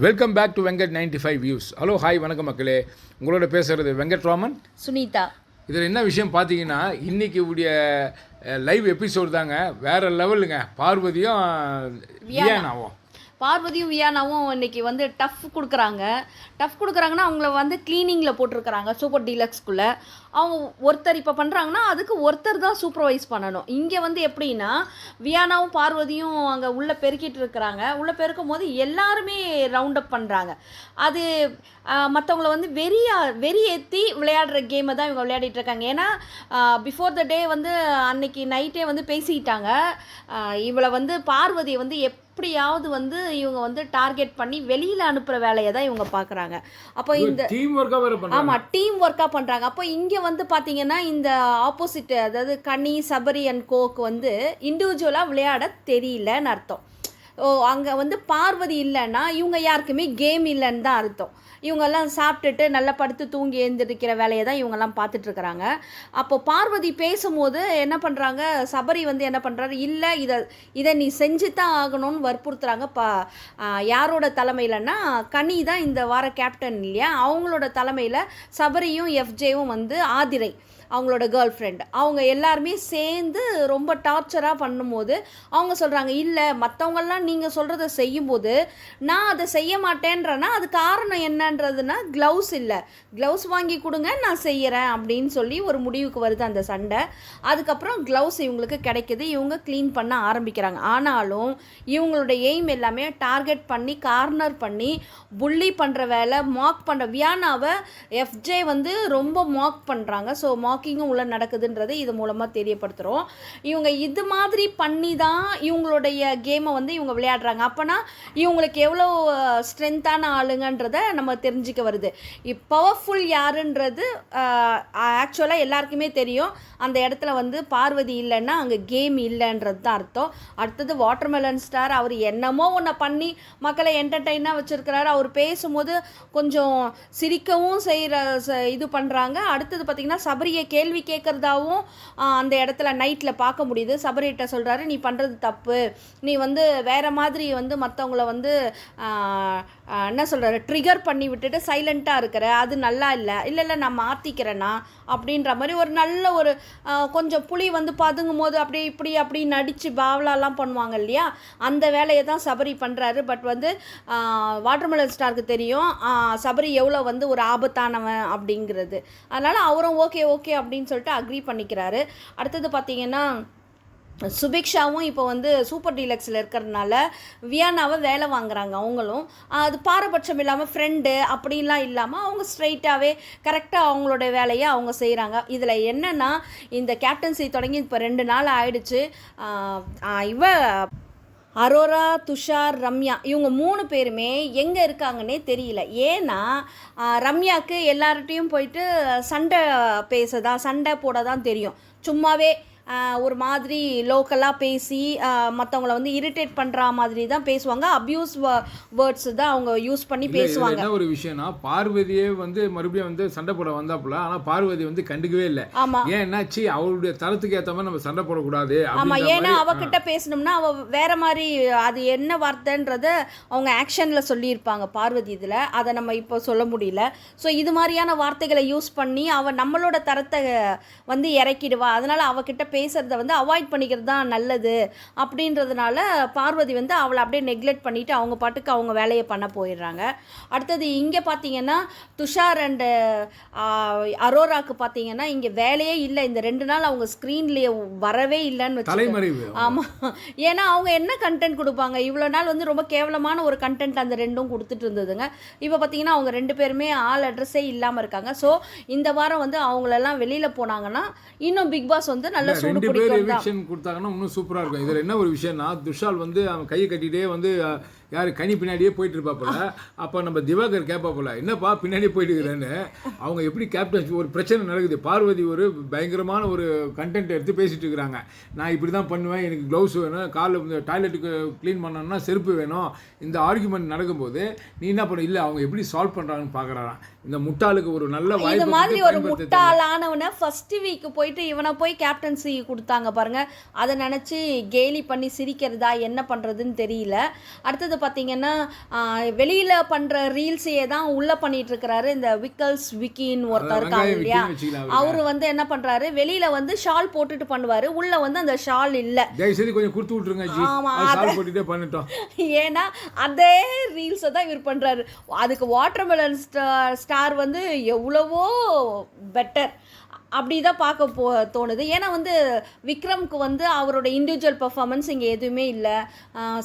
Welcome back to Venkat 95 views. Hello hi வணக்கம் மக்களே, உங்களோட பேசுகிறது வெங்கட் ராமன், சுனிதா. இதில் என்ன விஷயம் பார்த்தீங்கன்னா, இன்றைக்கி உடைய லைவ் எபிசோடு தாங்க வேறு லெவலுங்க. பார்வதியும் வியானாவும் வியானாவும் இன்னைக்கு வந்து டஃப் கொடுக்குறாங்கன்னா அவங்கள வந்து க்ளீனிங்கில் போட்டிருக்கிறாங்க சூப்பர் டீலக்ஸ்குள்ளே. அவங்க ஒருத்தர் இப்போ பண்ணுறாங்கன்னா அதுக்கு ஒருத்தர் தான் சூப்பர்வைஸ் பண்ணணும். இங்கே வந்து எப்படின்னா வியானாவும் பார்வதியும் அங்கே உள்ளே பெருக்கிட்டு இருக்கிறாங்க. உள்ளே பெருக்கும் போது எல்லாருமே ரவுண்ட் அப் பண்ணுறாங்க. அது மற்றவங்கள வந்து வெறி ஏற்றி விளையாடுற கேமை தான் இவங்க விளையாடிட்டு இருக்காங்க. ஏன்னா பிஃபோர் த டே வந்து அன்னைக்கு நைட்டே வந்து பேசிக்கிட்டாங்க. இவளை வந்து பார்வதியை வந்து எப்படியாவது வந்து இவங்க வந்து டார்கெட் பண்ணி வெளியில் அனுப்புகிற வேலையை தான் இவங்க பார்க்குறாங்க. அப்போ இந்த டீம் ஒர்க்காக பண்ணுறாங்க. அப்போ இங்கே வந்து பார்த்தீங்கன்னா இந்த ஆப்போசிட், அதாவது கனி, சபரி அண்ட் கோக்கு வந்து இண்டிவிஜுவலாக விளையாட தெரியலன்னு அர்த்தம். அங்கே வந்து பார்வதி இல்லைன்னா இவங்க யாருக்குமே கேம் இல்லைன்னு தான் அர்த்தம். இவங்கெல்லாம் சாப்பிட்டுட்டு நல்லா படுத்து தூங்கி எழுந்திருக்கிற வேலையை தான் இவங்கெல்லாம் பார்த்துட்ருக்குறாங்க. அப்போ பார்வதி பேசும்போது என்ன பண்ணுறாங்க, சபரி வந்து என்ன பண்ணுறாரு, இல்லை இதை நீ செஞ்சு தான் ஆகணும்னு வற்புறுத்துறாங்க. யாரோட தலைமையிலன்னா கனி தான் இந்த வார கேப்டன் இல்லையா, அவங்களோட தலைமையில் சபரியும் எஃப்ஜேவும் வந்து ஆதிரை அவங்களோட கேர்ள் ஃப்ரெண்ட் அவங்க எல்லாருமே சேர்ந்து ரொம்ப டார்ச்சராக பண்ணும்போது அவங்க சொல்கிறாங்க, இல்லை மற்றவங்கெல்லாம் நீங்கள் சொல்கிறத செய்யும்போது நான் அதை செய்ய மாட்டேன்றேன்னா அது காரணம் என்னன்றதுன்னா க்ளவுஸ் இல்லை, க்ளவுஸ் வாங்கி கொடுங்க நான் செய்கிறேன் அப்படின்னு சொல்லி ஒரு முடிவுக்கு வருது அந்த சண்டை. அதுக்கப்புறம் க்ளவுஸ் இவங்களுக்கு கிடைக்கிது, இவங்க க்ளீன் பண்ண ஆரம்பிக்கிறாங்க. ஆனாலும் இவங்களோட எய்ம் எல்லாமே டார்கெட் பண்ணி கார்னர் பண்ணி புள்ளி பண்ணுற வேலை, மார்க் பண்ணுற வியானாவை எஃப்ஜே வந்து ரொம்ப மார்க் பண்ணுறாங்க. ஸோ மார்க்கிங்கும் உள்ள நடக்குதுன்றது இது மூலமாக தெரியப்படுத்துகிறோம். இவங்க இது மாதிரி பண்ணி தான் இவங்களுடைய கேமை வந்து இவங்க விளையாடுறாங்க. அப்போனா இவங்களுக்கு எவ்வளோ ஸ்ட்ரென்த்தான ஆளுங்கன்றதை நம்ம தெரிஞ்சுக்க வருது. பவர்ஃபுல் யாருன்றது ஆக்சுவலாக எல்லாருக்குமே தெரியும். அந்த இடத்துல வந்து பார்வதி இல்லைன்னா அங்கே கேம் இல்லைன்றது தான் அர்த்தம். அடுத்தது வாட்டர்மெலன் ஸ்டார், அவர் என்னமோ ஒன்று பண்ணி மக்களை என்டர்டெயினாக வச்சுருக்கிறாரு. அவர் பேசும்போது கொஞ்சம் சிரிக்கவும் செய்கிற இது பண்ணுறாங்க. அடுத்தது பார்த்திங்கன்னா சபரியை கேள்வி கேட்குறதாவும் அந்த இடத்துல நைட்டில் பார்க்க முடியுது. சபரிகிட்ட சொல்கிறாரு, நீ பண்ணுறது தப்பு, நீ வந்து வேறு மாதிரி வந்து மற்றவங்கள வந்து என்ன சொல்கிறாரு, ட்ரிகர் பண்ணி விட்டுட்டு சைலண்ட்டாக இருக்கிற, அது நல்லா இல்லை நான் மாற்றிக்கிறேன்னா அப்படின்ற மாதிரி ஒரு நல்ல ஒரு கொஞ்சம் புலி வந்து பதுங்கும் போது அப்படி நடித்து பாவலாலாம் பண்ணுவாங்க இல்லையா, அந்த வேலையை தான் சபரி பண்ணுறாரு. பட் வந்து வாட்டர்மெலன் ஸ்டாருக்கு தெரியும் சபரி எவ்வளோ வந்து ஒரு ஆபத்தானவன் அப்படிங்கிறது. அதனால் அவரும் ஓகே அப்படின்னு சொல்லிட்டு அக்ரி பண்ணிக்கிறாரு. அடுத்தது பார்த்திங்கன்னா சுபிக்ஷாவும் இப்போ வந்து சூப்பர் டீலக்ஸில் இருக்கிறதுனால வியானாவை வேலை வாங்குறாங்க. அவங்களும் அது பாரபட்சம் இல்லாமல் ஃப்ரெண்டு அப்படின்லாம் இல்லாமல் அவங்க ஸ்ட்ரைட்டாகவே கரெக்டாக அவங்களோட வேலையை அவங்க செய்கிறாங்க. இதில் என்னென்னா இந்த கேப்டன்சி தொடங்கி இப்போ 2 நாள் ஆயிடுச்சு. அரோரா, துஷார், ரம்யா இவங்க 3 பேருமே எங்கே இருக்காங்கன்னே தெரியல. ஏன்னா ரம்யாவுக்கு எல்லார்ட்டையும் போயிட்டு சண்டை போட தான் தெரியும். சும்மாவே ஒரு மாதிரி லோக்கலாக பேசி மற்றவங்கள வந்து இரிட்டேட் பண்ணுற மாதிரி தான் பேசுவாங்க. அப்யூஸ் வேர்ட்ஸ் தான் அவங்க யூஸ் பண்ணி பேசுவாங்க. என்ன ஒரு விஷயம்னா, பார்வதியே வந்து மறுபடியும் வந்து சண்டை போட வந்தாப்புல, ஆனால் பார்வதி வந்து கண்டுக்கவே இல்லை. ஆமாம், ஏன்னாச்சு அவளுடைய தரத்துக்கு ஏற்ற மாதிரி நம்ம சண்டை போடக்கூடாது. ஆமாம், ஏன்னா அவகிட்ட பேசணும்னா அவள் வேற மாதிரி அது என்ன வார்த்தைன்றத அவங்க ஆக்ஷனில் சொல்லியிருப்பாங்க பார்வதி. இதில் அதை நம்ம இப்போ சொல்ல முடியல. ஸோ இது மாதிரியான வார்த்தைகளை யூஸ் பண்ணி அவள் நம்மளோட தரத்தை வந்து இறக்கிடுவா. அதனால் அவகிட்ட பேசுகிறத வந்து அவாய்ட் பண்ணிக்கிறது தான் நல்லது அப்படின்றதுனால பார்வதி வந்து அவளை அப்படியே நெக்லெக்ட் பண்ணிவிட்டு அவங்க பாட்டுக்கு அவங்க வேலையை பண்ண போயிடுறாங்க. அடுத்தது இங்கே பார்த்தீங்கன்னா துஷார் அண்டு அரோராக்கு பார்த்தீங்கன்னா இங்கே வேலையே இல்லை. இந்த 2 நாள் அவங்க ஸ்க்ரீன்லேயே வரவே இல்லைன்னு வச்சு. ஆமாம், ஏன்னா அவங்க என்ன கண்டென்ட் கொடுப்பாங்க, இவ்வளோ நாள் வந்து ரொம்ப கேவலமான ஒரு கண்டென்ட் அந்த 2ம் கொடுத்துட்டு இருந்ததுங்க. இப்போ பார்த்தீங்கன்னா அவங்க 2 பேருமே ஆள் அட்ரஸே இல்லாமல் இருக்காங்க. ஸோ இந்த வாரம் வந்து அவங்களெல்லாம் வெளியில் போனாங்கன்னா இன்னும் பிக் பாஸ் வந்து நல்ல 2 பேர் எவிக்ஷன் கொடுத்தாங்கன்னா இன்னும் சூப்பராக இருக்கும். இதில் என்ன ஒரு விஷயம்னா, துஷால் வந்து அவன் கையை கட்டிகிட்டே வந்து யார் கனி பின்னாடியே போயிட்டு இருப்பாப்புல. அப்போ நம்ம திவாகர் கேட்பாப்புல, என்னப்பா பின்னாடியே போயிட்டு இருக்கிறேன்னு. அவங்க எப்படி கேப்டன், ஒரு பிரச்சனை நடக்குது, பார்வதி ஒரு பயங்கரமான ஒரு கண்டென்ட் எடுத்து பேசிட்டு இருக்கிறாங்க. நான் இப்படி தான் பண்ணுவேன், எனக்கு க்ளவுஸ் வேணும், காலில் டாய்லெட்டுக்கு க்ளீன் பண்ணணும்னா செருப்பு வேணும். இந்த ஆர்குமெண்ட் நடக்கும்போது நீ என்ன பண்ண, இல்லை அவங்க எப்படி சால்வ் பண்ணுறாங்கன்னு பார்க்குறாராம். இந்த முட்டாளுக்கு ஒரு நல்ல வாய்ப்பு. இது மாதிரி ஒரு முட்டாளானவனை ஃபர்ஸ்ட் வீக் போயிட்டு இவனை போய் கேப்டன்சி கொடுத்தாங்க பாருங்க. அதை நினச்சி கேலி பண்ணி சிரிக்கிறதா என்ன பண்ணுறதுன்னு தெரியல. அடுத்தது பார்த்தீங்கன்னா வெளியில் பண்ணுற ரீல்ஸையே தான் உள்ளே பண்ணிட்டு இருக்கிறாரு இந்த விக்கின்னு ஒருத்தர் இருக்காங்க இல்லையா, அவர் வந்து என்ன பண்ணுறாரு, வெளியில் வந்து ஷால் போட்டுட்டு பண்ணுவார், உள்ளே வந்து அந்த ஷால் இல்லை. தயவுசெய்து கொஞ்சம் கொடுத்து விட்ருங்க ஜி, ஷால் போட்டுட்டே பண்ணிட்டோம். ஏன்னா அதே ரீல்ஸை தான் இவர் பண்ணுறாரு. அதுக்கு வாட்டர்மெலன் ஸ்டார் வந்து எவ்வளவோ பெட்டர் அப்படி தான் பார்க்க தோணுது. ஏன்னா வந்து விக்ரம்க்கு வந்து அவரோட இண்டிவிஜுவல் பர்ஃபார்மன்ஸ் இங்கே எதுவுமே இல்லை.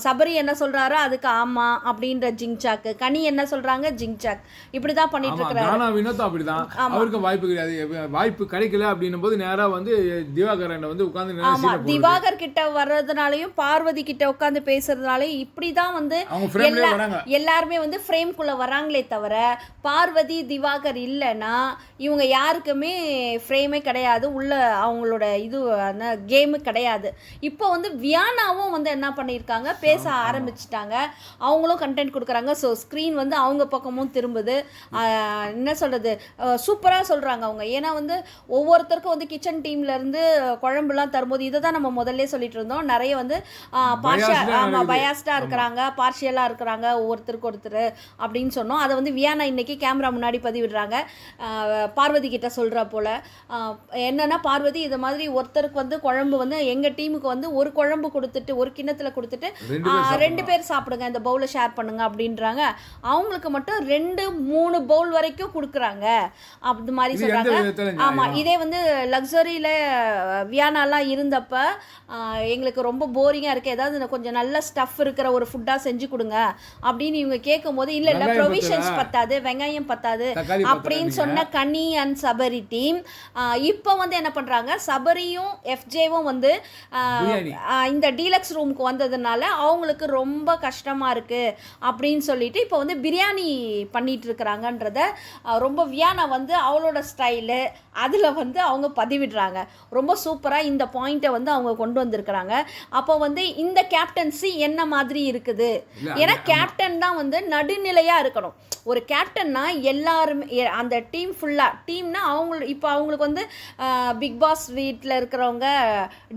சபரி என்ன சொல்கிறாரோ அதுக்கு ஆமாம் அப்படின்ற ஜிங்சாக்கு, கனி என்ன சொல்கிறாங்க ஜிங்சாக், இப்படி தான் பண்ணிட்டு இருக்கிறாரு. வினோத் அப்படி தான், அவருக்கு வாய்ப்பு கிடையாது. வாய்ப்பு கிடைக்கல அப்படின்னும் போது நேராக வந்து திவாகரன் வந்து உட்காந்து, ஆமாம், திவாகர் கிட்ட வர்றதுனாலையும் பார்வதி கிட்ட உட்காந்து பேசுறதுனாலையும் இப்படி தான் வந்து எல்லாருமே வந்து ஃப்ரேம்குள்ளே வராங்களே தவிர பார்வதி திவாகர் இல்லைன்னா இவங்க யாருக்குமே ஃப்ரேமே கிடையாது, உள்ள அவங்களோட இது கேமு கிடையாது. இப்போ வந்து வியானாவும் வந்து என்ன பண்ணியிருக்காங்க, பேச ஆரம்பிச்சிட்டாங்க, அவங்களும் கண்டென்ட் கொடுக்குறாங்க. ஸோ ஸ்க்ரீன் வந்து அவங்க பக்கமும் திரும்புது. என்ன சொல்கிறது, சூப்பராக சொல்கிறாங்க அவங்க. ஏன்னா வந்து ஒவ்வொருத்தருக்கும் வந்து கிச்சன் டீம்லேருந்து குழம்புலாம் தரும்போது இதை தான் நம்ம முதல்ல சொல்லிட்டு இருந்தோம், நிறைய வந்து பயாஸ்டாக இருக்கிறாங்க, பார்ஷியலாக இருக்கிறாங்க ஒவ்வொருத்தருக்கு ஒருத்தர் அப்படின்னு சொன்னோம். அதை வந்து வியானா இன்னைக்கு கேமரா முன்னாடி பதிவிடுறாங்க, பார்வதி கிட்ட சொல்கிற போல். என்னன்னா பார்வதி இது மாதிரி ஒருத்தருக்கு வந்து குழம்பு வந்து எங்கள் டீமுக்கு வந்து ஒரு குழம்பு கொடுத்துட்டு ஒரு கிண்ணத்தில் கொடுத்துட்டு 2 பேர் சாப்பிடுங்க, இந்த பவுலை ஷேர் பண்ணுங்க அப்படின்றாங்க. அவங்களுக்கு மட்டும் 2-3 பவுல் வரைக்கும் கொடுக்குறாங்க அப்படி மாதிரி சொல்கிறாங்க. ஆமாம், இதே வந்து லக்ஸரியில் வியானாலாம் இருந்தப்ப எங்களுக்கு ரொம்ப போரிங்காக இருக்குது, ஏதாவது கொஞ்சம் நல்ல ஸ்டஃப் இருக்கிற ஒரு ஃபுட்டாக செஞ்சு கொடுங்க அப்படின்னு இவங்க கேட்கும் போது இல்லை ப்ரொவிஷன்ஸ் பத்தாது, வெங்காயம் பத்தாது அப்படின்னு சொன்ன கனி அண்ட் சபரி டீம் இப்போ வந்து என்ன பண்ணுறாங்க, சபரியும் எஃப்ஜேவும் வந்து இந்த டீலக்ஸ் ரூமுக்கு வந்ததுனால அவங்களுக்கு ரொம்ப கஷ்டமாக இருக்குது அப்படின்னு சொல்லிட்டு இப்போ வந்து பிரியாணி பண்ணிட்டு இருக்கிறாங்கன்றத ரொம்ப வியானா வந்து அவளோட ஸ்டைலு அதில் வந்து அவங்க பதிவிடுறாங்க. ரொம்ப சூப்பராக இந்த பாயிண்ட்டை வந்து அவங்க கொண்டு வந்திருக்கிறாங்க. அப்போ வந்து இந்த கேப்டன்சி என்ன மாதிரி இருக்குது, ஏன்னா கேப்டன் தான் வந்து நடுநிலையாக இருக்கணும். ஒரு கேப்டன்னா எல்லாருமே அந்த டீம் ஃபுல்லாக டீம்னா இப்போ அவங்களுக்கு வந்து பிக் பாஸ் வீட்டில் இருக்கிறவங்க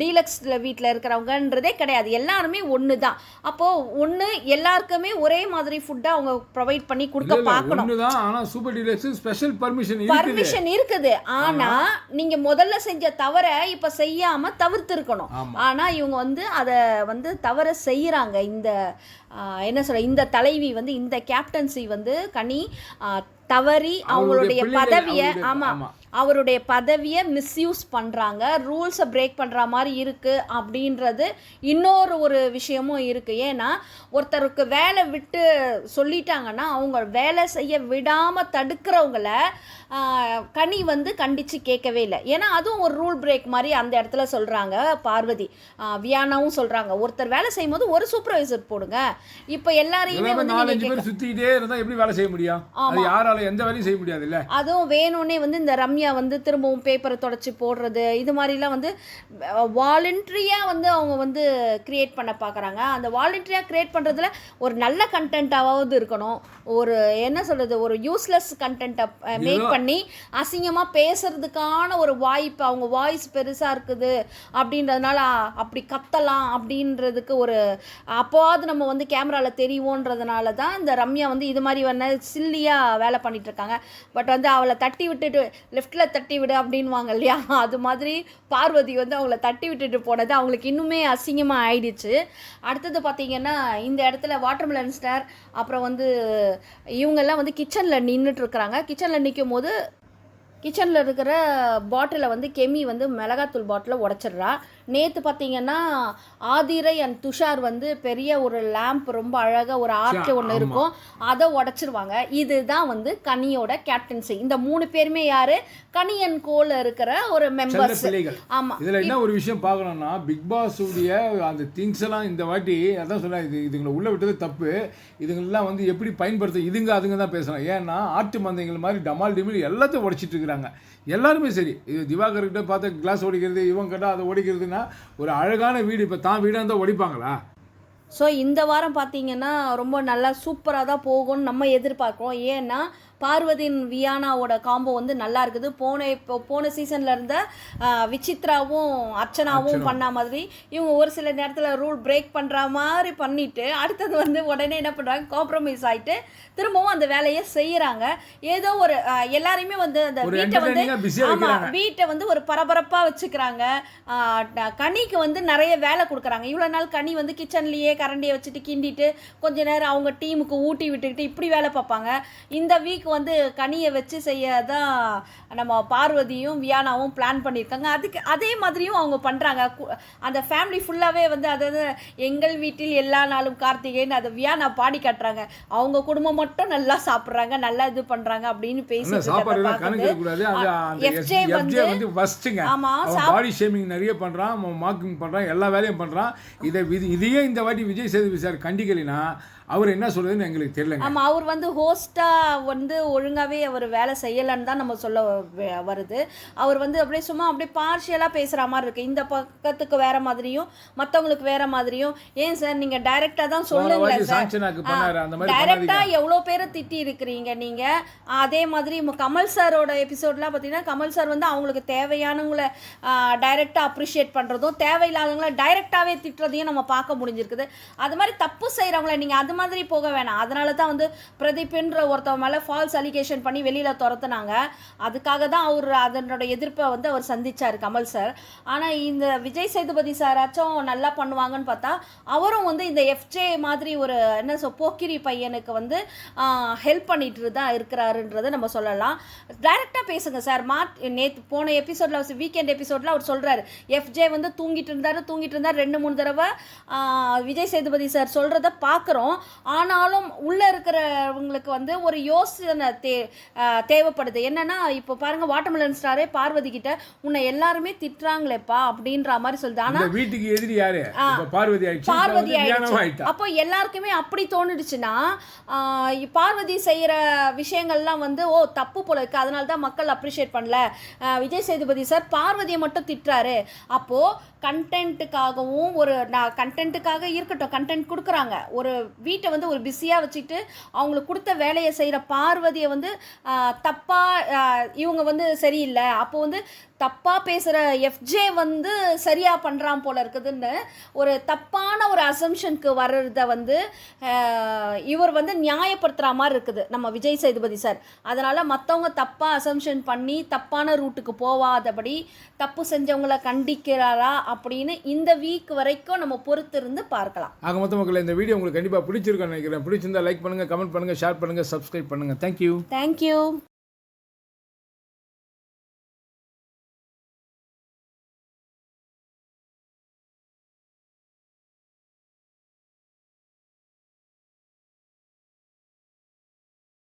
டீலக்ஸ் வீட்டில் இருக்கிறவங்கன்றதே கிடையாது, எல்லாருமே ஒன்று தான். அப்போது ஒன்று எல்லாருக்குமே ஒரே மாதிரி ஃபுட்டை அவங்க ப்ரொவைட் பண்ணி கொடுக்க பார்க்கணும். ஆனால் சூப்பர் டீலக்ஸ் ஸ்பெஷல் பர்மிஷன் இருக்குது. ஆனால் நீங்கள் முதல்ல செஞ்ச தவிர இப்போ செய்யாமல் தவிர்த்துருக்கணும். ஆனால் இவங்க வந்து அதை வந்து தவற செய்கிறாங்க. இந்த என்ன சொல்ற, இந்த தலைவி வந்து இந்த கேப்டன்சி வந்து கனி தவறி அவங்களுடைய பதவியை அவருடைய பதவியை மிஸ்யூஸ் பண்ணுறாங்க, ரூல்ஸை பிரேக் பண்ணுற மாதிரி இருக்குது அப்படின்றது இன்னொரு ஒரு விஷயமும் இருக்குது. ஏன்னா ஒருத்தருக்கு வேலை விட்டு சொல்லிட்டாங்கன்னா அவங்க வேலை செய்ய விடாமல் தடுக்கிறவங்கள கனி வந்து கண்டித்து கேட்கவே இல்லை. ஏன்னா அதுவும் ஒரு ரூல் பிரேக் மாதிரி அந்த இடத்துல சொல்கிறாங்க. பார்வதி வியானாவும் சொல்கிறாங்க, ஒருத்தர் வேலை செய்யும் போது ஒரு சூப்பர்வைசர் போடுங்க. இப்போ எல்லாரையுமே வந்து சுற்றிக்கிட்டே இருந்தால் எப்படி வேலை செய்ய முடியும், யாரால எந்த வேலையும் செய்ய முடியாது இல்லை. அதுவும் வேணும்னே வந்து இந்த ரம்யா வந்து திரும்பவும் பேப்பரை தொடச்சி போடுறது இது மாதிரிலாம் வந்து வாலண்டரியாக வந்து அவங்க வந்து கிரியேட் பண்ண பார்க்குறாங்க. அந்த வாலண்டரியாக கிரியேட் பண்ணுறதுல ஒரு நல்ல கண்டென்ட்டாவது இருக்கணும். ஒரு என்ன சொல்கிறது, ஒரு யூஸ்லெஸ் கண்டென்ட்டை மேக் பண்ணி அசிங்கமாக பேசுறதுக்கான ஒரு வாய்ப்பு, அவங்க வாய்ஸ் பெருசாக இருக்குது அப்படின்றதுனால அப்படி கத்தலாம் அப்படின்றதுக்கு ஒரு அப்போவாது நம்ம வந்து கேமராவில் தெரியும்ன்றதுனால தான் இந்த ரம்யா வந்து இது மாதிரி வந்து சில்லியாக வேலை பண்ணிகிட்ருக்காங்க. பட் வந்து அவளை தட்டி விட்டுட்டு லெஃப்டில் தட்டி விடு அப்படின்வாங்க இல்லையா, அது மாதிரி பார்வதி வந்து அவங்கள தட்டி விட்டுட்டு போனது அவங்களுக்கு இன்னுமே அசிங்கமாக ஆயிடுச்சு. அடுத்தது பார்த்திங்கன்னா இந்த இடத்துல வாட்டர்மெலன் ஸ்டார் அப்புறம் வந்து இவங்கெல்லாம் வந்து கிச்சனில் நின்றுட்டுருக்குறாங்க. கிச்சனில் நிற்கும் போது கிச்சனில் இருக்கிற பாட்டிலை வந்து கெமி வந்து மிளகாத்தூள் பாட்டிலை உடச்சிட்றா. நேற்று பார்த்தீங்கன்னா ஆதிரை அண்ட் துஷார் வந்து பெரிய ஒரு லேம்ப் ரொம்ப அழகாக ஒரு ஆர்ட் ஒன்று இருக்கும், அதை உடச்சிருவாங்க. இதுதான் வந்து கனியோட கேப்டன்சி. இந்த 3 பேருமே யாரு, கனி அண்ட் கோல இருக்கிற ஒரு மெம்பர்ஸ். ஆமாம், இதில் என்ன ஒரு விஷயம் பார்க்கணும்னா பிக் பாஸ் உடைய அந்த திங்ஸ் எல்லாம் இந்த வாட்டி அதான் சொன்னா இதுங்களை உள்ள விட்டது தப்பு. இதுங்கெல்லாம் வந்து எப்படி பயன்படுத்த அதுங்க தான் பேசலாம். ஏன்னா ஆட்டு மந்தைகள் மாதிரி டமால் டிமில் எல்லாத்தையும் உடைச்சிட்டு இருக்கிறாங்க எல்லாருமே. சரி, இது திவாகர்கிட்ட பார்த்து கிளாஸ் ஓடிக்கிறது, இவங்க கேட்டால் அதை ஓடிக்கிறதுனா ஒரு அழகான வீடு இப்போ தான் வீடாக இருந்தால் ஓடிப்பாங்களா? ஸோ இந்த வாரம் பார்த்தீங்கன்னா ரொம்ப நல்லா சூப்பராக தான் போகும்னு நம்ம எதிர்பார்க்குறோம். ஏன்னா பார்வதியின் வியானாவோட காம்போ வந்து நல்லா இருக்குது. போன சீசனில் இருந்த விசித்ராவும் அர்ச்சனாவும் பண்ண மாதிரி இவங்க ஒரு சில நேரத்தில் ரூல் பிரேக் பண்ணுற மாதிரி பண்ணிட்டு அடுத்தது வந்து உடனே என்ன பண்ணுறாங்க, காம்ப்ரமைஸ் ஆகிட்டு திரும்பவும் அந்த வேலையை செய்கிறாங்க. ஏதோ ஒரு எல்லாரையுமே வந்து அந்த வீட்டை வந்து ஒரு பரபரப்பாக வச்சுக்கிறாங்க. கனிக்கு வந்து நிறைய வேலை கொடுக்குறாங்க. இவ்வளோ நாள் கனி வந்து கிச்சன்லேயே கரண்டியை வச்சுட்டு கிண்டிட்டு கொஞ்ச நேரம் அவங்க டீமுக்கு ஊட்டி விட்டுக்கிட்டு இப்படி வேலை பார்ப்பாங்க. இந்த வீக் வந்து கனியை வச்சு செய்ய தான் நம்ம பார்வதியும் வியானாவும் பிளான் பண்ணியிருக்காங்க. அதே மாதிரியும் அவங்க பண்ணுறாங்க. அந்த ஃபேமிலி ஃபுல்லாகவே வந்து அதாவது எங்கள் வீட்டில் எல்லா நாளும் கார்த்திகைன்னு அதை வியானா பாடி காட்டுறாங்க. அவங்க குடும்பம் மட்டும் நல்லா சாப்பிட்றாங்க, நல்லா இது பண்ணுறாங்க அப்படின்னு நிறைய பண்றான், மார்க்கிங் பண்றான், எல்லா வேலையும் பண்றான். இதையே இந்த வாட்டி விஜய் சேதுபதி சார் கண்டிக்கலைன்னா அவர் என்ன சொல்றதுன்னு எங்களுக்கு தெரியல. ஆமாம், அவர் வந்து ஹோஸ்ட்டாக வந்து ஒழுங்காகவே அவர் வேலை செய்யலைன்னு தான் நம்ம சொல்ல வருது. அவர் வந்து அப்படியே சும்மா அப்படியே பார்ஷியலாக பேசுகிற மாதிரி இருக்குது. இந்த பக்கத்துக்கு வேற மாதிரியும் மற்றவங்களுக்கு வேற மாதிரியும். ஏன் சார் நீங்கள் டைரெக்டாக தான் சொல்லுங்களேன் சார். டைரெக்டாக எவ்வளோ பேரை திட்டி இருக்கிறீங்க நீங்கள். அதே மாதிரி கமல் சாரோட எபிசோட்லாம் பார்த்தீங்கன்னா கமல் சார் வந்து அவங்களுக்கு தேவையானவங்களை டைரெக்டாக அப்ரிஷியேட் பண்ணுறதும் தேவையில்லாதவங்களை டைரெக்டாகவே திட்டுறதையும் நம்ம பார்க்க முடிஞ்சிருக்குது. அது மாதிரி தப்பு செய்கிறவங்கள நீங்கள் அது மாதிரி போக வேணாம். அதனால தான் வந்து பிரதீப்ன்ற ஒருத்தவங்க மேலே ஃபால்ஸ் அலிகேஷன் பண்ணி வெளியில் துரத்துனாங்க. அதுக்காக தான் அவர் அதனோட எதிர்ப்பை வந்து அவர் சந்திச்சார் கமல் சார். ஆனால் இந்த விஜய் சேதுபதி சாராச்சும் நல்லா பண்ணுவாங்கன்னு பார்த்தா அவரும் வந்து இந்த எஃப்ஜே மாதிரி ஒரு என்ன போக்கிரி பையனுக்கு வந்து ஹெல்ப் பண்ணிட்டு தான் இருக்கிறாருன்றதை நம்ம சொல்லலாம். டைரெக்டாக பேசுங்க சார். நேற்று போன எபிசோடில் வீக்கெண்ட் எபிசோடில் அவர் சொல்கிறார் எஃப்ஜே வந்து தூங்கிட்டு இருந்தார் 2-3 தடவை விஜய் சேதுபதி சார் சொல்கிறத பார்க்குறோம். ஆனாலும் உள்ளே இருக்கிறவங்களுக்கு வந்து ஒரு யோசனை தேவைப்படுது. என்னன்னா இப்போ பாருங்க வாட்டர்மெலன் ஸ்டாரே பார்வதி கிட்ட உன்னை எல்லாருமே திட்டுறாங்களேப்பா அப்படின்ற மாதிரி சொல்லுது. ஆனா வீட்டுக்கு எதிரி யாரு? பார்வதி ஆயிடுச்சு. அப்போ எல்லாருக்குமே அப்படி தோணுடுச்சுன்னா பார்வதி செய்யற விஷயங்கள்லாம் வந்து தப்பு போல இருக்கு, அதனால தான் மக்கள் அப்ரிஷியேட் பண்ணல. விஜய் சேதுபதி சார் பார்வதியை மட்டும் திட்டுறாரு. அப்போ கண்டென்ட்டுக்காகவும் கண்டென்ட்டுக்காக இருக்கட்டும், கண்டென்ட் கொடுக்குறாங்க. ஒரு வீட்டை வந்து ஒரு பிஸியாக வச்சுட்டு அவங்களுக்கு கொடுத்த வேலையை செய்கிற பார்வதியை வந்து தப்பாக இவங்க வந்து சரியில்லை, அப்போ வந்து தப்பாக பேசுகிற எஃப்ஜே வந்து சரியாக பண்ணுறான் போல இருக்குதுன்னு ஒரு தப்பான ஒரு அசம்ஷனுக்கு வர்றத வந்து இவர் வந்து நியாயப்படுத்துகிற மாதிரி இருக்குது நம்ம விஜய் சேதுபதி சார். அதனால் மற்றவங்க தப்பாக அசம்ஷன் பண்ணி தப்பான ரூட்டுக்கு போகாதபடி தப்பு செஞ்சவங்களை கண்டிக்கிறாரா அப்படின்னு இந்த வீக் வரைக்கும் நம்ம பொறுத்திருந்து பார்க்கலாம். ஆக மொத்த மக்கள் இந்த வீடியோ உங்களுக்கு கண்டிப்பாக பிடிச்சிருக்குன்னு நினைக்கிறேன். பிடிச்சிருந்தா லைக் பண்ணுங்கள், கமெண்ட் பண்ணுங்கள், ஷேர் பண்ணுங்கள், சப்ஸ்கிரைப் பண்ணுங்கள். தேங்க்யூ.